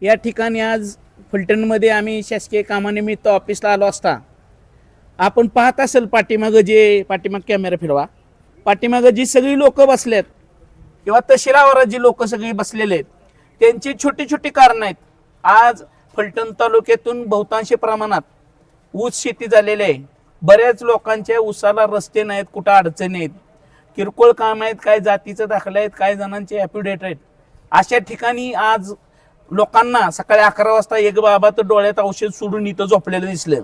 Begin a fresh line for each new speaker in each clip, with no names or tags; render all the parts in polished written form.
या ठिकाणी आज फलटणमध्ये आम्ही शासकीय कामानिमित्त ऑफिसला आलो असता आपण पाहत असेल पाठीमाग कॅमेरा फिरवा, पाठीमागं जी सगळी लोक बसलेत किंवा तहसीलदारावर जी लोक सगळी बसलेले आहेत त्यांची छोटी छोटी कारणं आहेत. आज फलटण तालुक्यातून बहुतांशी प्रमाणात ऊस शेती झालेली आहे. बऱ्याच लोकांच्या ऊसाला रस्ते नाहीत, कुठं अडचणी आहेत, किरकोळ काम आहेत, काय जातीचं दाखले आहेत, काय जणांचे ॲफिडेट आहेत. अशा ठिकाणी आज लोकांना सकाळी 11 वाजता एक बाबा तर डोळ्यात औषध सोडून इथं झोपलेलं दिसलं.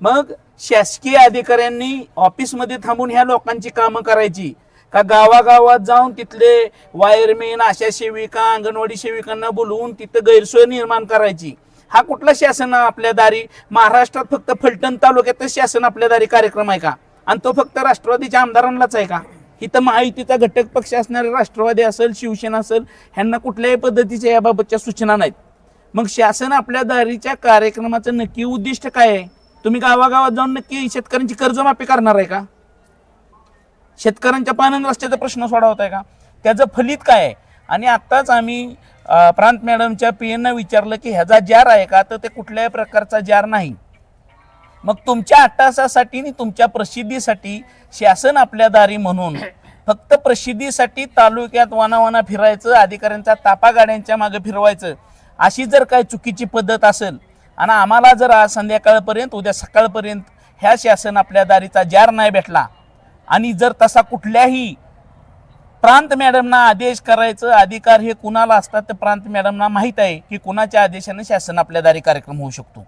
मग शासकीय अधिकाऱ्यांनी ऑफिसमध्ये थांबून ह्या लोकांची कामं करायची का गावागावात जाऊन तिथले वायरमेन, आशा सेविका, अंगणवाडी सेविकांना बोलवून तिथं गैरसोय निर्माण करायची? हा कुठला शासन आपल्या दारी? महाराष्ट्रात फक्त फलटण तालुक्यातच शासन आपल्या दारी कार्यक्रम आहे का? आणि तो फक्त राष्ट्रवादीच्या आमदारांनाच आहे का? इथं महायुतीचा घटक पक्ष असणारे राष्ट्रवादी असेल, शिवसेना असेल, ह्यांना कुठल्याही पद्धतीच्या याबाबतच्या सूचना नाहीत. मग शासन आपल्या दारीच्या कार्यक्रमाचं नक्की उद्दिष्ट काय आहे? तुम्ही गावागावात जाऊन नक्की शेतकऱ्यांची कर्जमाफी करणार आहे का? शेतकऱ्यांच्या पानन रस्त्याचा प्रश्न सोडवत आहे का? त्याचं फलित काय आहे? आणि आत्ताच आम्ही प्रांत मॅडमच्या पीएनना विचारलं की ह्याचा जार आहे का, तर ते कुठल्याही प्रकारचा जार नाही. मग तुमच्या अट्टासासाठी आणि तुमच्या प्रसिद्धीसाठी शासन आपल्या दारी म्हणून फक्त प्रसिद्धीसाठी तालुक्यात वानावाना फिरायचं, अधिकाऱ्यांचा तापा गाड्यांच्या मागे फिरवायचं, अशी जर काय चुकीची पद्धत असेल आणि आम्हाला जर आज संध्याकाळपर्यंत उद्या सकाळपर्यंत ह्या शासन आपल्या दारीचा जार नाही भेटला आणि जर तसा कुठल्याही प्रांत मॅडमना आदेश करायचं अधिकार हे कुणाला असतात तर प्रांत मॅडमना माहीत आहे की कुणाच्या आदेशाने शासन आपल्या दारी कार्यक्रम होऊ शकतो.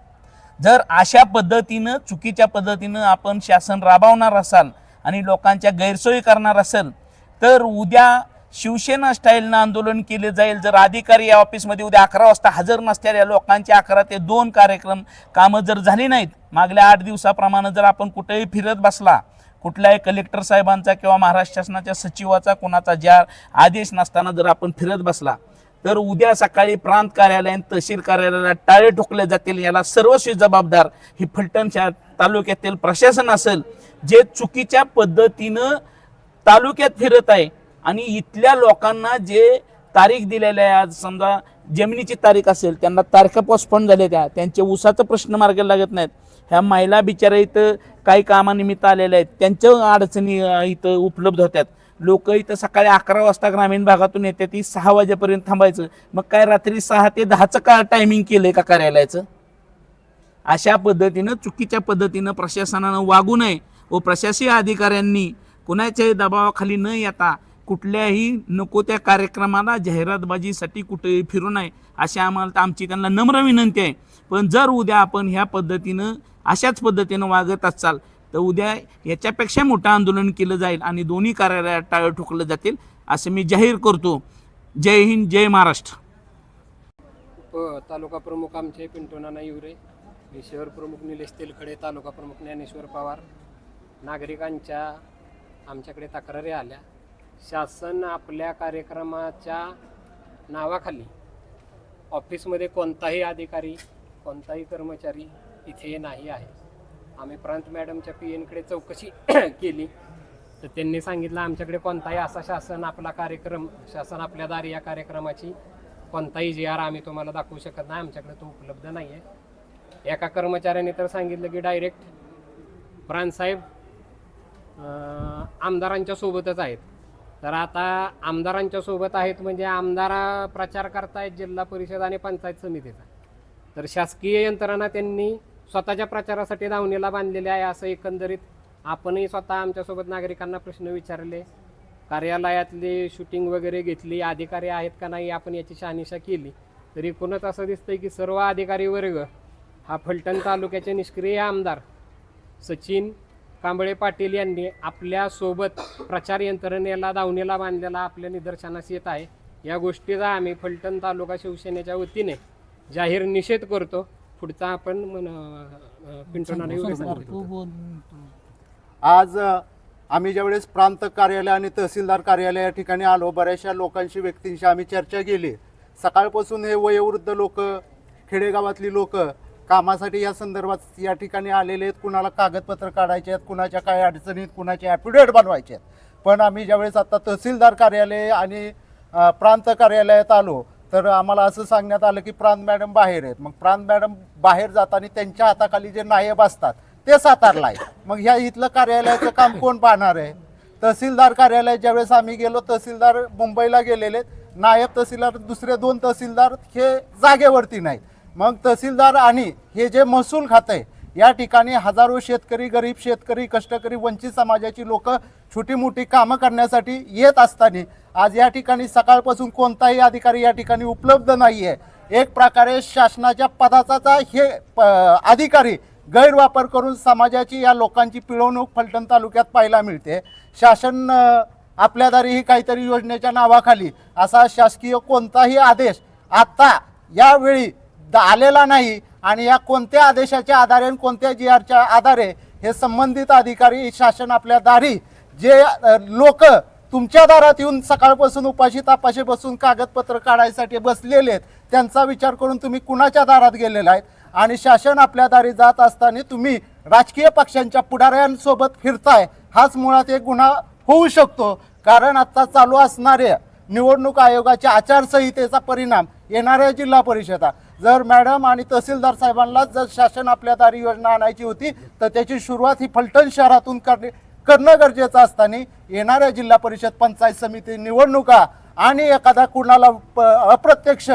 जर अशा पद्धतीनं चुकीच्या पद्धतीनं आपण शासन राबवणार असाल आणि लोकांच्या गैरसोयी करणार असेल तर उद्या शिवसेना स्टाईलनं आंदोलन केले जाईल. जर अधिकारी या ऑफिसमध्ये उद्या 11 वाजता हजर नसलेल्या लोकांचे 11 ते 2 कार्यक्रम कामं जर झाली नाहीत, मागल्या 8 दिवसाप्रमाणे जर आपण कुठेही फिरत बसला, कुठल्याही कलेक्टर साहेबांचा किंवा महाराष्ट्र शासनाच्या सचिवाचा कोणाचा ज्या आदेश नसताना जर आपण फिरत बसला तर उद्या सकाळी प्रांत कार्यालय आणि तहसील कार्यालयाला टाळे ठोकले जातील. याला सर्वस्वी जबाबदार ही फलटणच्या तालुक्यातील प्रशासन असेल, जे चुकीच्या पद्धतीनं तालुक्यात फिरत आहे आणि इथल्या लोकांना जे तारीख दिलेल्या आहे, आज समजा जमिनीची तारीख असेल, त्यांना तारखा पोस्टपोन झाले, त्यांचे ऊसाचं प्रश्न मार्गी लागत नाहीत. ह्या महिला बिचाऱ्या इथं काही कामानिमित्त आलेल्या आहेत, त्यांच्या अडचणी इथं उपलब्ध होत्यात. लोक इथं सकाळी 11 वाजता ग्रामीण भागातून येते, ती 6 वाजेपर्यंत थांबायचं. मग काय रात्री 6 ते 10चं का टायमिंग केलंय का कार्यालयाचं? अशा पद्धतीनं चुकीच्या पद्धतीनं प्रशासनानं वागू नये व प्रशासकीय अधिकाऱ्यांनी कुणाच्याही दबावाखाली न येता कुठल्याही नको त्या कार्यक्रमाला जाहिरातबाजीसाठी कुठेही फिरू नये अशी आमची त्यांना नम्र विनंती आहे. पण जर उद्या आपण ह्या पद्धतीनं अशाच पद्धतीनं वागत असाल तर उद्या याच्यापेक्षा मोठं आंदोलन केलं जाईल आणि दोन्ही कार्यालयात टाळे ठोकले जातील असं मी जाहीर करतो. जय हिंद, जय महाराष्ट्र.
तालुका प्रमुख आमचे पिंटू नाना युरे, शहर प्रमुख निलेश तेलखडे, तालुका प्रमुख ज्ञानेश्वर पवार. नागरिकांच्या आमच्याकडे तक्रारी आल्या. शासन आपल्या कार्यक्रमाच्या नावाखाली ऑफिसमध्ये कोणताही अधिकारी, कोणताही कर्मचारी इथे नाही आहे. आम्ही प्रांत मॅडमच्या पीएनकडे चौकशी केली तर त्यांनी सांगितलं आमच्याकडे कोणताही असा शासन आपल्या दारी या कार्यक्रमाची कोणताही GR आम्ही तुम्हाला दाखवू शकत नाही, आमच्याकडे तो उपलब्ध नाही आहे. एका कर्मचाऱ्याने तर सांगितलं की डायरेक्ट प्रांतसाहेब आमदारांच्या सोबतच आहेत. तर आता आमदारांच्या सोबत आहेत म्हणजे आमदार प्रचार करतायत जिल्हा परिषद आणि पंचायत समितीचा, तर शासकीय यंत्रणा त्यांनी स्वतःच्या प्रचारासाठी दावणीला बांधलेले आहे असं एकंदरीत. आपणही स्वतः आमच्यासोबत नागरिकांना प्रश्न विचारले, कार्यालयातले शूटिंग वगैरे घेतली, अधिकारी आहेत का नाही आपण याची शहानिशा केली. तरी एकूणच असं दिसतंय की सर्व अधिकारी वर्ग हा फलटण तालुक्याचे निष्क्रिय आमदार सचिन कांबळे पाटील यांनी आपल्यासोबत प्रचार यंत्रणेला दावणीला बांधलेला आपल्या निदर्शनास येत आहे. या गोष्टीचा आम्ही फलटण तालुका शिवसेनेच्या वतीने जाहीर निषेध करतो. पुढचा आपण
आज आम्ही ज्यावेळेस प्रांत कार्यालय आणि तहसीलदार कार्यालय या ठिकाणी आलो, बऱ्याचशा लोकांशी, व्यक्तींशी आम्ही चर्चा केली. सकाळपासून हे वयोवृद्ध लोक, खेडेगावातली लोक कामासाठी या संदर्भात या ठिकाणी आलेले आहेत. कुणाला कागदपत्र काढायचे आहेत, कुणाच्या काय अडचणीत, कुणाचे ॲफिडेविट बनवायचे आहेत. पण आम्ही ज्यावेळेस आता तहसीलदार कार्यालय आणि प्रांत कार्यालयात आलो तर आम्हाला असं सांगण्यात आलं की प्रांत मॅडम बाहेर आहेत. मग प्रांत मॅडम बाहेर जाताना त्यांच्या हाताखाली जे नायब असतात ते सातारला आहे. मग ह्या इथलं कार्यालयाचं काम कोण पाहणार आहे? तहसीलदार कार्यालय ज्यावेळेस आम्ही गेलो, तहसीलदार मुंबईला गेलेले, नायब तहसीलदार दुसरे 2 तहसीलदार हे जागेवरती नाहीत. मग तहसीलदार आणि हे जे महसूल खातं आहे या ठिकाणी हजारो शेतकरी, गरीब शेतकरी, कष्टकरी, वंचित समाजाची लोक छोटी मोठी कामं करण्यासाठी येत असताना आज या ठिकाणी सकाळपासून कोणताही अधिकारी या ठिकाणी उपलब्ध नाही आहे. एक प्रकारे शासनाच्या पदाचा हे अधिकारी गैरवापर करून समाजाची या लोकांची पिळवणूक फलटण तालुक्यात पाहायला मिळते. शासन आपल्या दारी ही काहीतरी योजनेच्या नावाखाली असा शासकीय कोणताही आदेश आता यावेळी आलेला नाही. आणि या कोणत्या आदेशाच्या आधारे आणि कोणत्या GRच्या आधारे हे संबंधित अधिकारी शासन आपल्या दारी जे लोक तुमच्या दारात येऊन सकाळपासून उपाशी तापाशी बसून कागदपत्र काढायसाठी बसलेले आहेत त्यांचा विचार करून तुम्ही कुणाच्या दारात गेलेला आहेत? आणि शासन आपल्या दारी जात असताना तुम्ही राजकीय पक्षांच्या पुढाऱ्यांसोबत फिरताय, हाच मुळात एक गुन्हा होऊ शकतो. कारण आता चालू असणाऱ्या निवडणूक आयोगाच्या आचारसंहितेचा परिणाम येणाऱ्या जिल्हा परिषदा जर मॅडम आणि तहसीलदार साहेबांना जर शासन आपल्या दारी योजना आणायची होती तर त्याची सुरुवात ही फलटण शहरातून करणं गरजेचं असताना येणाऱ्या जिल्हा परिषद पंचायत समिती निवडणुका आणि एखादा कुणाला अप्रत्यक्ष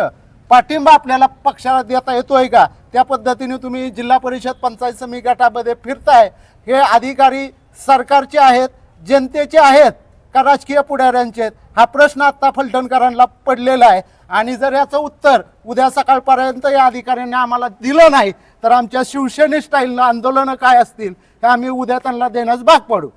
पाठिंबा आपल्याला पक्षाला देता येतोय का त्या पद्धतीने तुम्ही जिल्हा परिषद पंचायत समिती गटामध्ये फिरताय. हे अधिकारी सरकारचे आहेत, जनतेचे आहेत का राजकीय पुढाऱ्यांचे आहेत? हा प्रश्न आता फलटणकरांना पडलेला आहे. आणि जर याचं उत्तर उद्या सकाळपर्यंत या अधिकाऱ्यांनी आम्हाला दिलं नाही तर आमच्या शिवसेने स्टाईलनं आंदोलनं काय असतील हे आम्ही उद्या त्यांना देण्यास भाग पडू.